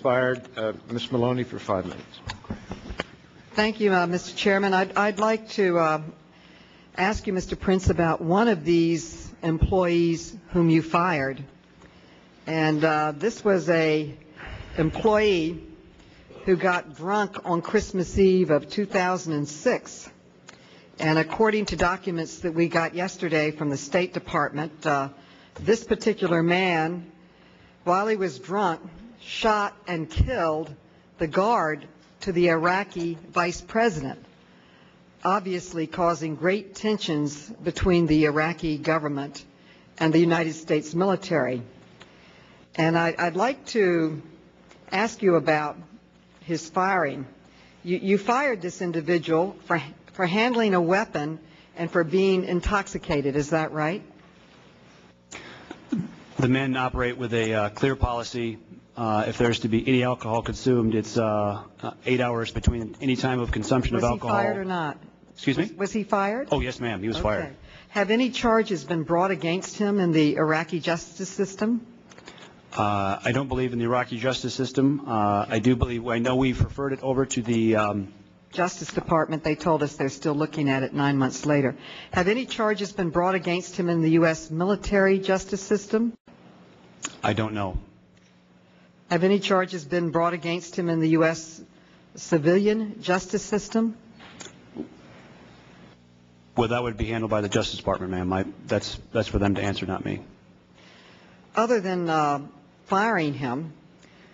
expired. Ms. Maloney for 5 minutes. Thank you, Mr. Chairman. I'd like to ask you, Mr. Prince, about one of these employees whom you fired. And this was a employee who got drunk on Christmas Eve of 2006. And according to documents that we got yesterday from the State Department, this particular man, while he was drunk, shot and killed the guard to the Iraqi vice president, obviously causing great tensions between the Iraqi government and the United States military. And I'd like to ask you about his firing. You fired this individual for handling a weapon and for being intoxicated. Is that right? The men operate with a clear policy. If there's to be any alcohol consumed, it's 8 hours between any time of consumption of alcohol. Was he fired or not? Excuse me? Was he fired? Oh, yes, ma'am. He was fired. Have any charges been brought against him in the Iraqi justice system? I don't believe in the Iraqi justice system. I know we've referred it over to the Justice Department. They told us they're still looking at it 9 months later. Have any charges been brought against him in the U.S. military justice system? I don't know. Have any charges been brought against him in the U.S. civilian justice system? Well, that would be handled by the Justice Department, ma'am. That's for them to answer, not me. Other than firing him,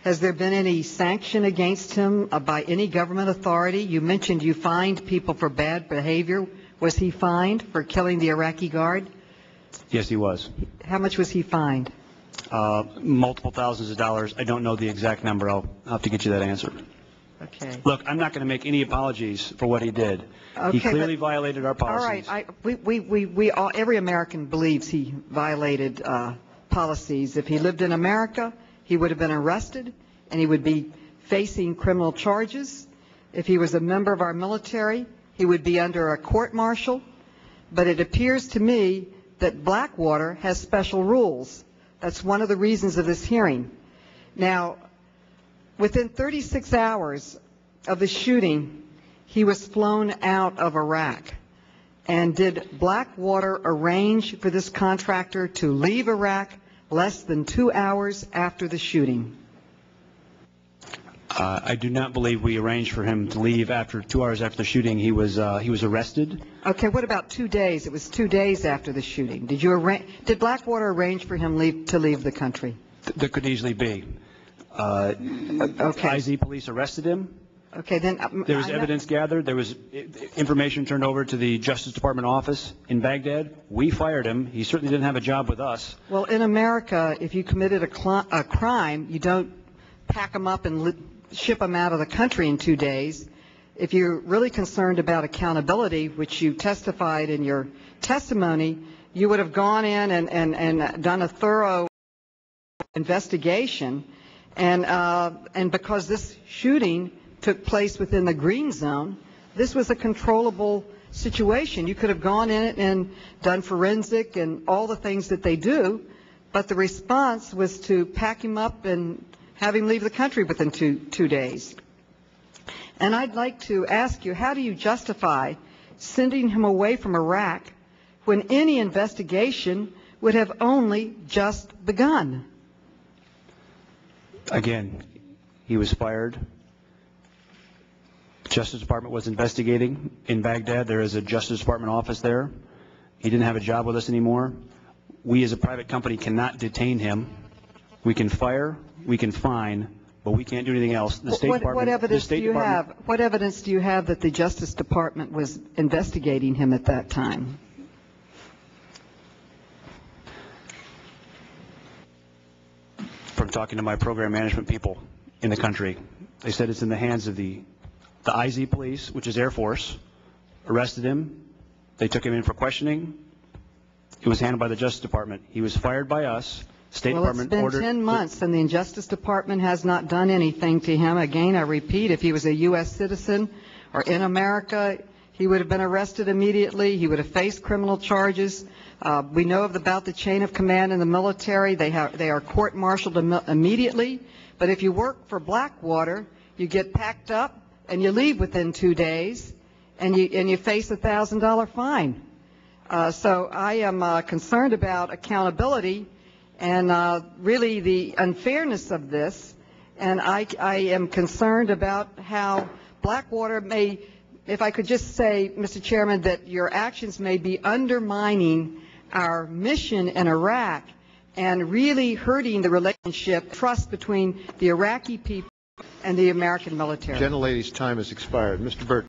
has there been any sanction against him by any government authority? You mentioned you fined people for bad behavior. Was he fined for killing the Iraqi guard? Yes, he was. How much was he fined? Multiple thousands of dollars. I don't know the exact number. I'll have to get you that answer. Okay. Look, I'm not going to make any apologies for what he did. Okay, he clearly violated our policies. All right. Every American believes he violated policies. If he lived in America, he would have been arrested and he would be facing criminal charges. If he was a member of our military, he would be under a court-martial. But it appears to me that Blackwater has special rules. That's one of the reasons of this hearing. Now, within 36 hours of the shooting, he was flown out of Iraq. And did Blackwater arrange for this contractor to leave Iraq less than 2 hours after the shooting? I do not believe we arranged for him to leave after 2 hours after the shooting. He was arrested. Okay, what about 2 days? It was 2 days after the shooting. Did Blackwater arrange for him to leave the country? There could easily be. Okay. IZ police arrested him. Okay, then there was evidence gathered. There was information turned over to the Justice Department office in Baghdad. We fired him. He certainly didn't have a job with us. Well, in America, if you committed a crime, you don't pack them up and ship them out of the country in 2 days. If you're really concerned about accountability, which you testified in your testimony, you would have gone in and done a thorough investigation. And because this shooting took place within the green zone, this was a controllable situation. You could have gone in it and done forensic and all the things that they do, but the response was to pack him up and have him leave the country within two days. And I'd like to ask you, how do you justify sending him away from Iraq when any investigation would have only just begun? Again, he was fired. The Justice Department was investigating in Baghdad. There is a Justice Department office there. He didn't have a job with us anymore. We as a private company cannot detain him. We can fire, we can fine, but we can't do anything else. The State Department. What evidence do you have? What evidence do you have that the Justice Department was investigating him at that time? From talking to my program management people in the country, they said it's in the hands of the IZ police, which is Air Force, arrested him. They took him in for questioning. It was handled by the Justice Department. He was fired by us. State Department ordered. It's been 10 months, and the Justice Department has not done anything to him. Again, I repeat, if he was a U.S. citizen or in America, he would have been arrested immediately. He would have faced criminal charges. We know about the chain of command in the military. They are court-martialed immediately. But if you work for Blackwater, you get packed up and you leave within 2 days, and you face a $1,000 fine. So I am concerned about accountability and really the unfairness of this, and I am concerned about how Blackwater may, if I could just say, Mr. Chairman, that your actions may be undermining our mission in Iraq and really hurting the relationship, trust between the Iraqi people and the American military. Gentlelady's time has expired. Mr. Burke.